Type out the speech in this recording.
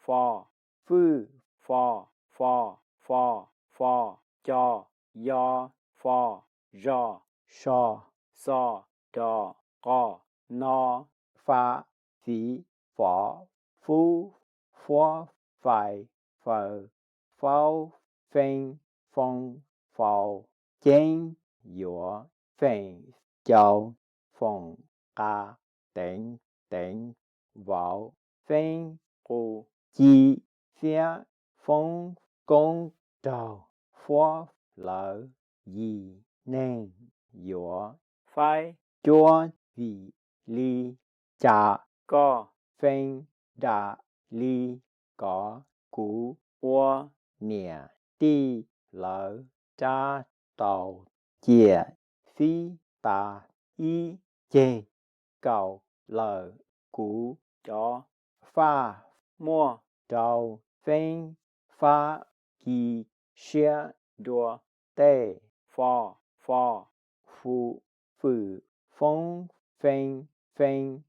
phò, phư, phò, phò, phò, phò, cho, do, phò, rò, sò, sò, đò, gò, no, pha, phí, phỏ, phu, phó, phải, phờ, phao, phanh, phong, phò, chén, dũa, phèn, châu, phòng, ca, tỉnh, tỉnh, vào, phanh, cu, chi, phía, phong, công, trầu, phó, lỡ, gì, nên, dũa, phai, chúa, vị, ly, chả, co, phanh, đà, ly, có, cú, ua, nè, ti, lỡ, cha, tàu, chìa, phi, tà, y, chê, cầu, lờ, cú, chó, pha, mua, trâu, phanh, pha, kỳ, xia, đùa, tê, phò, phò, phụ, phử, phong, phanh, phanh,